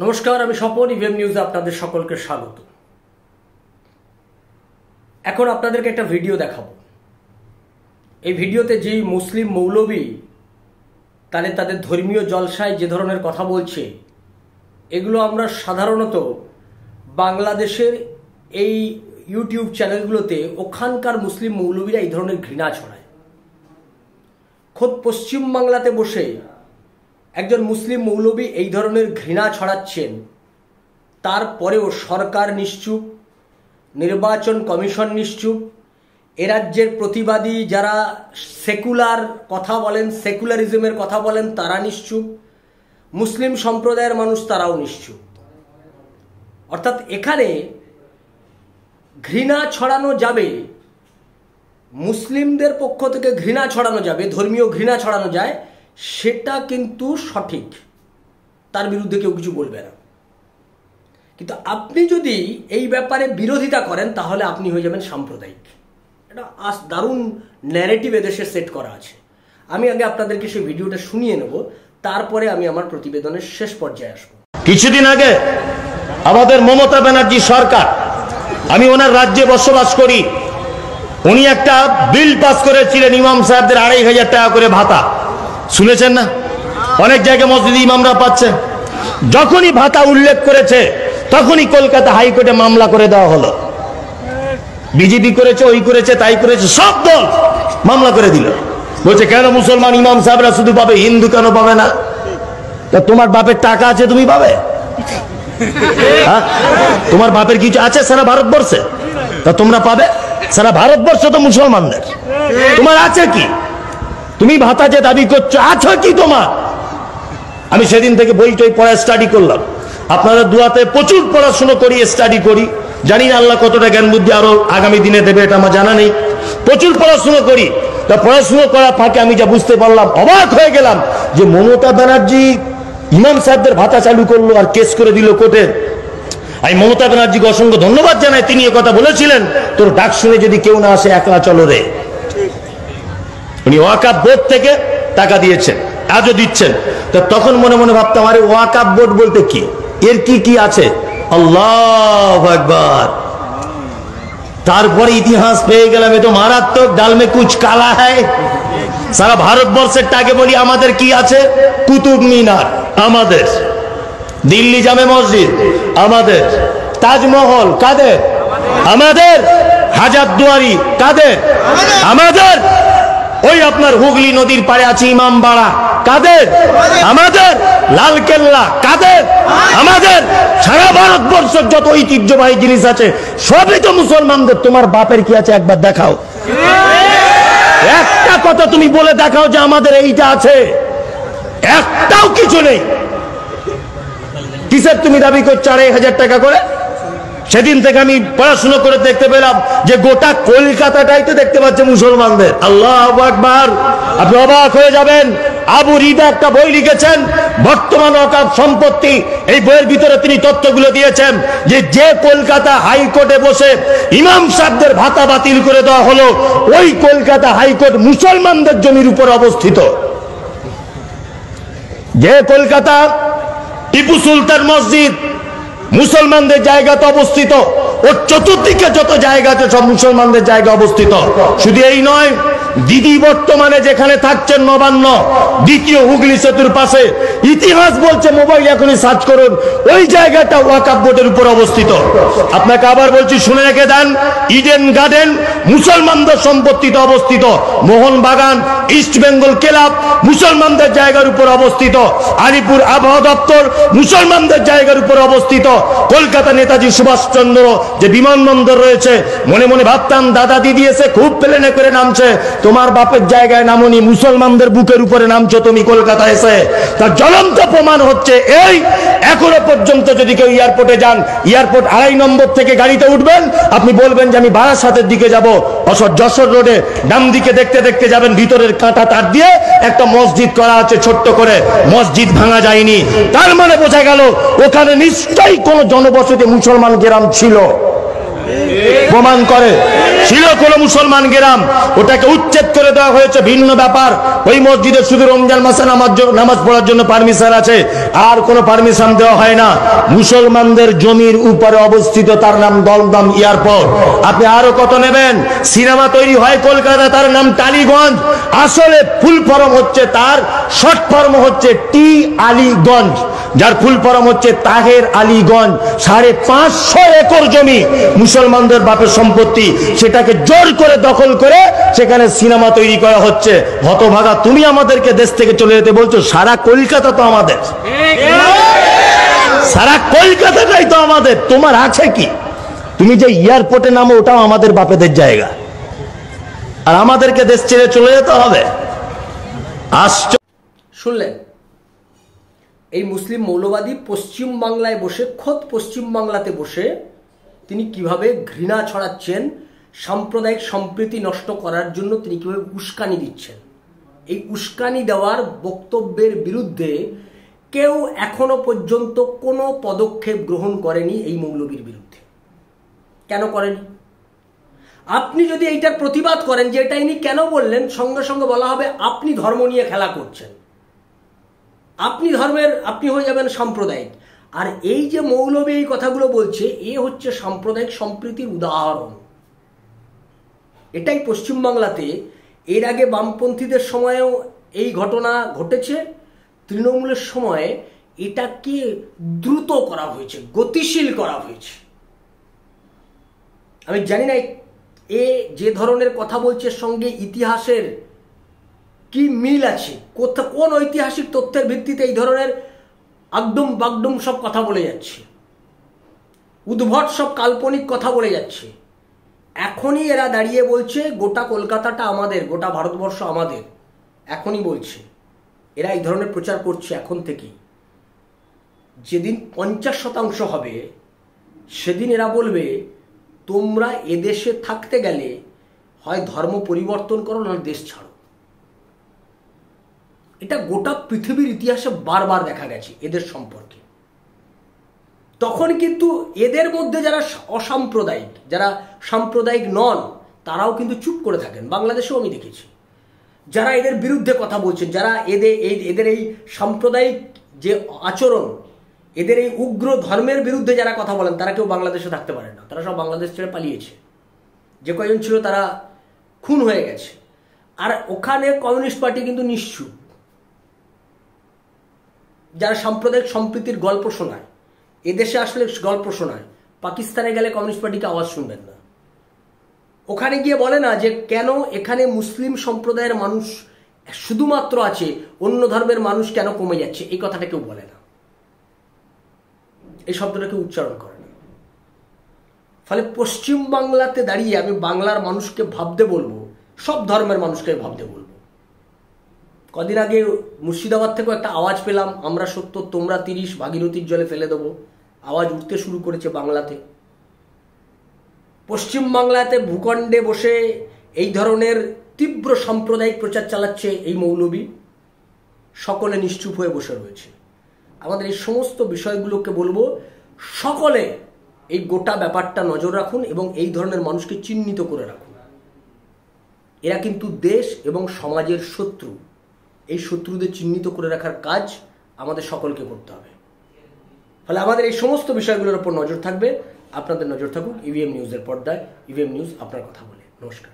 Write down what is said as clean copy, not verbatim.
নমস্কার, আমি স্বপন। ইভিএম নিউজে আপনাদের সকলকে স্বাগত। এখন আপনাদেরকে একটা ভিডিও দেখাবো। এই ভিডিওতে যে মুসলিম মৌলবী তাদের ধর্মীয় জলসায় যে ধরনের কথা বলছে, এগুলো আমরা সাধারণত বাংলাদেশের এই ইউটিউব চ্যানেলগুলোতে ওখানকার মুসলিম মৌলবীরা এই ধরনের ঘৃণা ছড়ায়। খোদ পশ্চিমবাংলাতে বসে একজন মুসলিম মৌলবী এই ধরনের ঘৃণা ছড়াচ্ছেন, তারপরেও সরকার নিশ্চুপ, নির্বাচন কমিশন নিশ্চুপ, এ রাজ্যের প্রতিবাদী যারা সেকুলার কথা বলেন, সেকুলারিজমের কথা বলেন, তারা নিশ্চুপ, মুসলিম সম্প্রদায়ের মানুষ তারাও নিশ্চুপ। অর্থাৎ এখানে ঘৃণা ছড়ানো যাবে, মুসলিমদের পক্ষ থেকে ঘৃণা ছড়ানো যাবে, ধর্মীয় ঘৃণা ছড়ানো যায়, সেটা কিন্তু সঠিক, তার বিরুদ্ধে কেউ কিছু বলবে না। কিন্তু আপনি যদি এই ব্যাপারে বিরোধিতা করেন তাহলে আপনি হয়ে যাবেন সাম্প্রদায়িক। এটা দারুণ ন্যারেটিভ এদেশে সেট করা আছে। আমি আগে আপনাদেরকে সেই ভিডিওটা শুনিয়ে নেব, তারপরে আমি আমার প্রতিবেদনের শেষ পর্যায়ে আসবো। কিছুদিন আগে আমাদের মমতা ব্যানার্জি সরকার, আমি ওনার রাজ্যে বসবাস করি, উনি একটা বিল পাস করেছিলেন ইমাম সাহেবদের 2500 টাকা করে ভাতা। শুনেছেন না? অনেক জায়গায় মসজিদে ইমামরা পাচ্ছে। যখনই ভাতা উল্লেখ করেছে তখনই কলকাতা হাইকোর্টে মামলা করে দেওয়া হলো। বিজেপি করেছে, ওই করেছে, তাই করেছে, সব দল মামলা করে দিল। বলছে কেন মুসলমান ইমাম সাহেবরা শুধু পাবে, হিন্দু কেন পাবে না? তা তোমার বাপের টাকা আছে, তুমি পাবে? হ্যাঁ, তোমার বাপের কিছু আছে সারা ভারতবর্ষে, তা তোমরা পাবে? সারা ভারতবর্ষ তো মুসলমানদের, তোমার আছে কি? তুমি ভাতা যে দাবি করছো, আছো কি তোমার? আমি সেদিন থেকে বইটাই পড়া স্টাডি করলাম। আপনারা দুয়াতে প্রচুর পড়াশুনো করি, স্টাডি করি, জানি না আল্লাহ কতটা জ্ঞান বুদ্ধি আরো আগামী দিনে দেবে, এটা আমার জানা নেই। প্রচুর পড়াশুনো করি, তা পড়াশুনো করার ফাঁকে আমি যা বুঝতে পারলাম, অবাক হয়ে গেলাম যে মমতা ব্যানার্জি ইমাম সাহেবদের ভাতা চালু করলো আর কেস করে দিল কোর্টে। আমি মমতা ব্যানার্জিকে অসংখ্য ধন্যবাদ জানাই, তিনি কথা বলেছিলেন, তোর ডাক শুনে যদি কেউ না আসে একলা চলো রে। উনি ওয়াকাফ বোর্ড থেকে টাকা দিয়েছেন, আজও দিচ্ছেন। তো তখন মনে মনে ভাবতাম, আরে ওয়াকাফ বোর্ড বলতে কি, এর কি কি আছে? আল্লাহু আকবার। তারপরে ইতিহাস পেয়ে গেলাম, এ তো মারাত্মক, ডাল মে কুছ কালা হ্যায়। সারা ভারতবর্ষের টাকে বলি আমাদের কি আছে? কুতুব মিনার আমাদের, দিল্লি জামে মসজিদ আমাদের, তাজমহল কাদের? আমাদের। হাজারদুয়ারি কাদের? আমাদের। ওই আপনার হুগলি নদীর পাড়ে আছে ইমামবাড়া কাদের? আমাদের। লালকেল্লা কাদের? আমাদের। সারা ভারতবর্ষের যত ঐতিহ্যবাহী জিনিস আছে সবই তো মুসলমানদের। তোমার বাপের কি আছে একবার দেখাও, একটা কথা তুমি বলে দেখাও যে আমাদের এইটা আছে। একটাও কিছু নেই। কিসের তুমি দাবি করছো 2500 টাকা করে? সেদিন থেকে আমি পড়াশুনো করে দেখতে পেলাম যে গোটা কলকাতাটাই তো দেখতে পাচ্ছে মুসলমানদের। আল্লাহু আকবার। আপনি অবাক হয়ে যাবেন। আবু রিদা একটা বই লিখেছেন, বর্তমান ওয়াকফ সম্পত্তি। এই বইয়ের ভিতরে তিনি তথ্যগুলো দিয়েছেন যে কলকাতা হাইকোর্টে বসে ইমাম সাহেবদের ভাতা বাতিল করে দেওয়া হলো, ওই কলকাতা হাইকোর্ট মুসলমানদের জমির উপর অবস্থিত। যে কলকাতা টিপু সুলতান মসজিদ মুসলমানদের জায়গাতে অবস্থিত, ওর চতুর্দিকে যত জায়গা আছে সব মুসলমানদের জায়গা অবস্থিত। শুধু এই নয়, দিদি বর্তমানে যেখানে থাকছেন নবান্ন, দ্বিতীয় হুগলি সেতুর পাশে, ইতিহাস বলছে, মোবাইল এখনই সার্চ করুন, ওই জায়গাটা ওয়াকফ বোর্ডের উপর অবস্থিত। আপনাকে আবার বলছি, শুনে রেখে দেন, ইডেন গার্ডেন মুসলমানদের সম্পত্তিতে অবস্থিত। মোহনবাগান, ইস্ট বেঙ্গল ক্লাব মুসলমানদের জায়গার উপর অবস্থিত। আলিপুর আবহাওয়া দপ্তর মুসলমানদের জায়গার উপর অবস্থিত। কলকাতা নেতাজি সুভাষচন্দ্র যে বিমানবন্দর রয়েছে, মনে মনে ভাবতাম দাদা দিদি এসে খুব প্লেনে করে নামছে, তোমার বাপের জায়গায় নামনি, মুসলমানদের বুকের উপরে নামছো তুমি কলকাতা এসে। তার জ্বলন্ত প্রমাণ হচ্ছে এই, এখনো পর্যন্ত যদি কেউ এয়ারপোর্টে যান, এয়ারপোর্ট 2.5 নম্বর থেকে গাড়িতে উঠবেন, আপনি বলবেন যে আমি বারাসাতের দিকে যাব, যশোর রোডে ডান দিকে দেখতে দেখতে যাবেন, ভিতরের কাঁটা তার দিয়ে একটা মসজিদ করা আছে ছোট্ট করে, মসজিদ ভাঙা যায়নি। তার মানে বোঝা গেল ওখানে নিশ্চয়ই কোন জনবসতি মুসলমান গ্রাম ছিল। প্রমাণ করে ছিল কোন মুসলমান গ্রাম, ওটাকে উচ্ছেদ করে দেওয়া হয়েছে, ভিন্ন ব্যাপার। ওই মসজিদে শুধু রমজান মাসে নামাজ পড়ার জন্য পারমিশন আছে, আর কোনো পারমিশন দেওয়া হয় না। মুসলমানদের জমির উপরে অবস্থিত, তার নাম দমদম এয়ারপোর্ট। আপনি আরো কত নেবেন? সিনেমা তৈরি হয় কলকাতা, তার নাম টালিগঞ্জ। আসলে ফুল ফর্ম হচ্ছে, তার শর্ট ফর্ম হচ্ছে টি আলীগঞ্জ, যার ফুল ফর্ম হচ্ছে তাহের আলীগঞ্জ। 550 একর জমি মুসলমানদের বাপের সম্পত্তি, সেটাকে জোর করে দখল করে সেখানে সিনেমা তৈরি করা হচ্ছে। হতভাগা তুমি আমাদেরকে দেশ থেকে চলে যেতে বলছো। সারা কলকাতা তো আমাদের, সারা কলকাতাটাই তো আমাদের। তোমার আছে কি? তুমি যে এয়ারপোর্টে নামো, ওটাও আমাদের বাপেদের জায়গা, আর আমাদেরকে দেশ ছেড়ে চলে যেতে হবে। শুনলেন এই মুসলিম মৌলবাদী পশ্চিম বাংলায় বসে, খোদ পশ্চিম বাংলাতে বসে তিনি কিভাবে ঘৃণা ছড়াচ্ছেন, সাম্প্রদায়িক সম্প্রীতি নষ্ট করার জন্য তিনি কিভাবে উস্কানি দিচ্ছেন। এই উস্কানি দেওয়ার বক্তব্যের বিরুদ্ধে কেউ এখনো পর্যন্ত কোনো পদক্ষেপ গ্রহণ করেনি এই মৌলবীর বিরুদ্ধে। কেন করেনি? আপনি যদি এইটার প্রতিবাদ করেন যে এটা ইনি কেন বললেন, সঙ্গে সঙ্গে বলা হবে আপনি ধর্ম নিয়ে খেলা করছেন, আপনি হয়ে যাবেন সাম্প্রদায়িক। আর এই যে মৌলবী এই কথাগুলো বলছে, এ হচ্ছে সাম্প্রদায়িক সম্প্রীতির উদাহরণ। এটাই পশ্চিমবাংলাতে এর আগে বামপন্থীদের সময়েও এই ঘটনা ঘটেছে, তৃণমূলের সময়ে এটাকে দ্রুত করা হয়েছে, গতিশীল করা হয়েছে। আমি জানি না এ যে ধরনের কথা বলছে সঙ্গে ইতিহাসের কি মিল আছে, কোন ঐতিহাসিক তথ্যের ভিত্তিতে এই ধরনের আগডুম বাগডুম সব কথা বলে যাচ্ছে, উদ্ভট সব কাল্পনিক কথা বলে যাচ্ছে। এখনই এরা দাঁড়িয়ে বলছে গোটা কলকাতাটা আমাদের, গোটা ভারতবর্ষ আমাদের। এখনই বলছে, এরা এই ধরনের প্রচার করছে এখন থেকেই। যেদিন 50% হবে সেদিন এরা বলবে তোমরা এদেশে থাকতে গেলে হয় ধর্ম পরিবর্তন করো, না দেশ ছাড়ো। এটা গোটা পৃথিবীর ইতিহাসে বারবার দেখা গেছে এদের সম্পর্কে। তখন কিন্তু এদের মধ্যে যারা অসাম্প্রদায়িক, যারা সাম্প্রদায়িক নন, তারাও কিন্তু চুপ করে থাকেন। বাংলাদেশেও আমি দেখেছি যারা এদের বিরুদ্ধে কথা বলছেন, যারা এদের এই সাম্প্রদায়িক যে আচরণ, এদের এই উগ্র ধর্মের বিরুদ্ধে যারা কথা বলেন, তারা কেউ বাংলাদেশে থাকতে পারে না। তারা সব বাংলাদেশ ছেড়ে পালিয়েছে। যে কয়জন ছিল তারা খুন হয়ে গেছে। আর ওখানে কমিউনিস্ট পার্টি কিন্তু নিশ্চুপ। যারা সাম্প্রদায়িক সম্প্রীতির গল্প শোনায়, এদেশে আসলে গল্প শোনায়, পাকিস্তানে গেলে কমিউনিস্ট পার্টিকে আওয়াজ শুনবেন না। ওখানে গিয়ে বলে না যে কেন এখানে মুসলিম সম্প্রদায়ের মানুষ শুধুমাত্র আছে, অন্য ধর্মের মানুষ কেন কমে যাচ্ছে, এই কথাটা কেউ বলে না, এই শব্দটাকে উচ্চারণ করে না। ফলে পশ্চিম বাংলাতে দাঁড়িয়ে আমি বাংলার মানুষকে ভাবতে বলবো, সব ধর্মের মানুষকে ভাবতে বলবো। কদিন আগে মুর্শিদাবাদ থেকেও একটা আওয়াজ পেলাম, আমরা 70 তোমরা 30, ভাগীরথীর জলে ফেলে দেবো। আওয়াজ উঠতে শুরু করেছে বাংলাতে। পশ্চিম বাংলাতে ভূখণ্ডে বসে এই ধরনের তীব্র সাম্প্রদায়িক প্রচার চালাচ্ছে এই মৌলবী। সকলে নিশ্চুপ হয়ে বসে রয়েছে। আমাদের এই সমস্ত বিষয়গুলোকে বলবো, সকলে এই গোটা ব্যাপারটা নজর রাখুন এবং এই ধরনের মানুষকে চিহ্নিত করে রাখুন। এরা কিন্তু দেশ এবং সমাজের শত্রু। এই শত্রুদের চিহ্নিত করে রাখার কাজ আমাদের সকলকে করতে হবে। ফলে আমাদের এই সমস্ত বিষয়গুলোর উপর নজর থাকবে। আপনাদের নজর থাকুক ইভিএম নিউজের পর্দায়। ইভিএম নিউজ আপনার কথা বলে। নমস্কার।